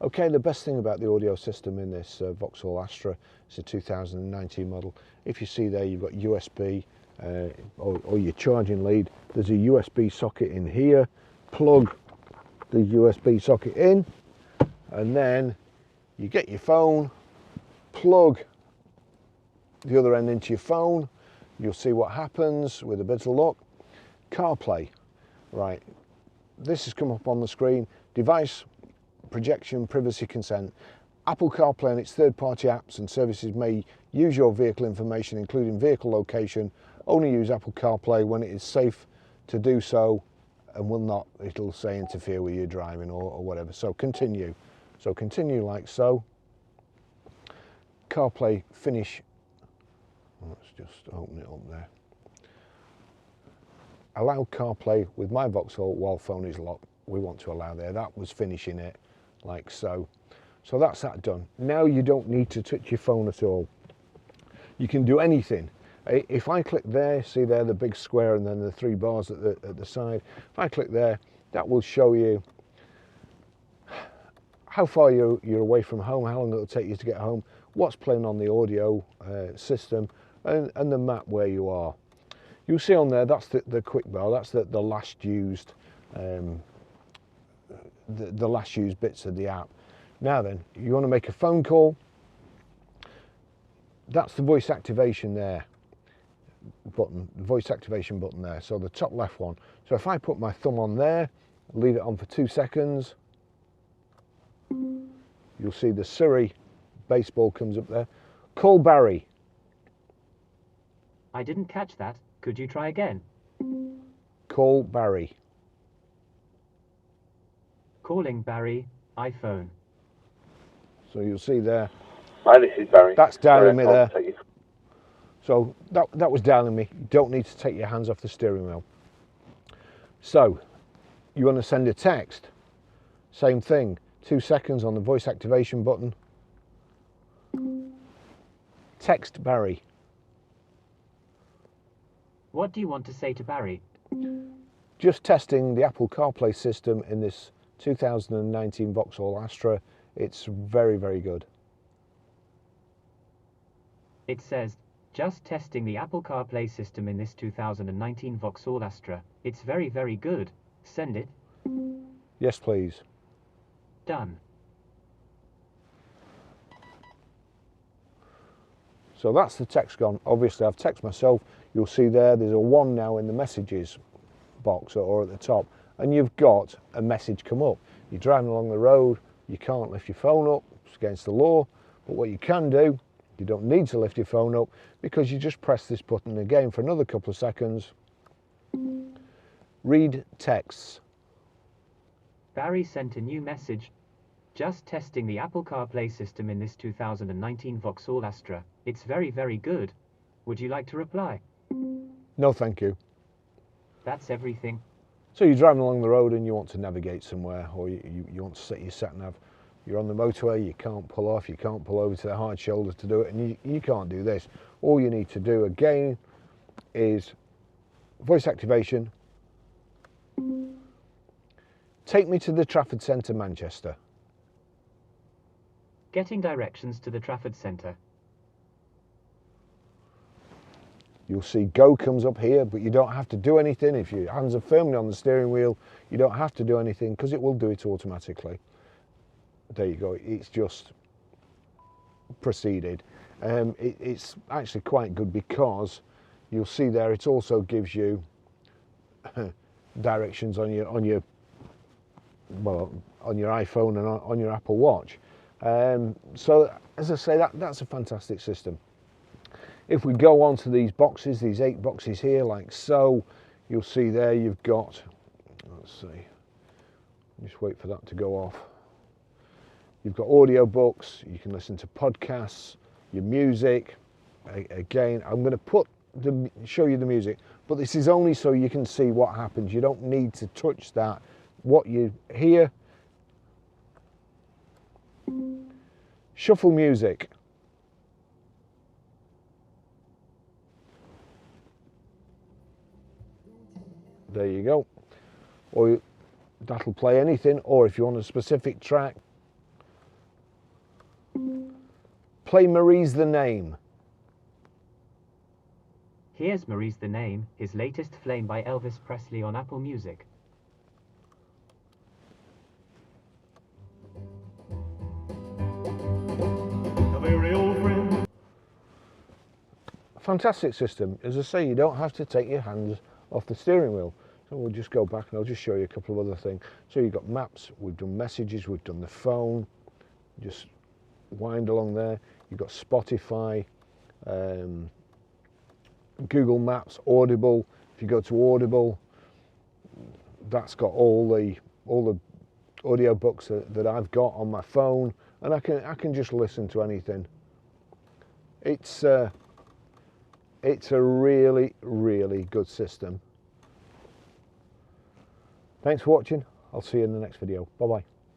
Okay, the best thing about the audio system in this Vauxhall Astra, it's a 2019 model. If you see there, you've got USB or your charging lead. There's a USB socket in here. Plug the USB socket in, and then you get your phone, plug the other end into your phone. You'll see what happens with a bit of luck. CarPlay, right, this has come up on the screen. Device projection privacy consent. Apple CarPlay and its third-party apps and services may use your vehicle information, including vehicle location. Only use Apple CarPlay when it is safe to do so, and will not, it'll say, interfere with your driving or whatever. So continue. So continue like so. CarPlay finish. Let's just open it up there. Allow CarPlay with my Vauxhall while phone is locked. We want to allow there. That was finishing it like so. So that's that done. Now you don't need to touch your phone at all. You can do anything. If I click there, see there the big square and then the 3 bars at the side. If I click there, that will show you how far you're away from home, how long it'll take you to get home, what's playing on the audio system, and the map where you are. You'll see on there, that's the quick bar, that's the last used the last used bits of the app. Now then, you want to make a phone call, that's the voice activation there button, the voice activation button there, so the top left one. So if I put my thumb on there, leave it on for 2 seconds, you'll see the Siri baseball comes up there. Call Barry. I didn't catch that. Could you try again? Call Barry. Calling Barry, iPhone. So you'll see there. Hi, this is Barry. That's dialing me there. Take you. So that was dialing me. You don't need to take your hands off the steering wheel. So you want to send a text. Same thing. 2 seconds on the voice activation button. Text Barry. What do you want to say to Barry? Just testing the Apple CarPlay system in this 2019 Vauxhall Astra. It's very, very good. It says, just testing the Apple CarPlay system in this 2019 Vauxhall Astra. It's very, very good. Send it. Yes, please. Done. So that's the text gone. Obviously, I've texted myself. You'll see there's a 1 now in the messages box or at the top, and you've got a message come up. You're driving along the road, you can't lift your phone up, it's against the law, but what you can do, you don't need to lift your phone up because you just press this button again for another couple of seconds. Read texts. Barry sent a new message. Just testing the Apple CarPlay system in this 2019 Vauxhall Astra. It's very, very good. Would you like to reply? No, thank you. That's everything. So you're driving along the road and you want to navigate somewhere, or you want to set your sat-nav. You're on the motorway, you can't pull off, you can't pull over to the hard shoulder to do it, and you can't do this. All you need to do again is voice activation. Take me to the Trafford Centre, Manchester. Getting directions to the Trafford Centre. You'll see go comes up here, but you don't have to do anything. If your hands are firmly on the steering wheel, you don't have to do anything because it will do it automatically. There you go, it's just proceeded. It's actually quite good because you'll see there it also gives you directions on your iPhone and on your Apple Watch. So as I say, that's a fantastic system. If we go on to these boxes, these 8 boxes here, like so, you'll see there you've got, let's see, just wait for that to go off. You've got audio books, you can listen to podcasts, your music. Again, I'm going to show you the music, but this is only so you can see what happens. You don't need to touch that. What you hear, shuffle music. There you go. Or that'll play anything, or if you want a specific track, Play Marie's the Name. Here's Marie's the Name, his latest Flame by Elvis Presley on Apple Music. A very old friend. Fantastic system. As I say, you don't have to take your hands off the steering wheel. So we'll just go back and I'll just show you a couple of other things. So you've got maps, we've done messages, we've done the phone. Just wind along there. You've got Spotify, Google Maps, Audible. If you go to Audible, that's got all the audio books that I've got on my phone, and I can just listen to anything. It's a really, really good system. Thanks for watching. I'll see you in the next video. Bye bye.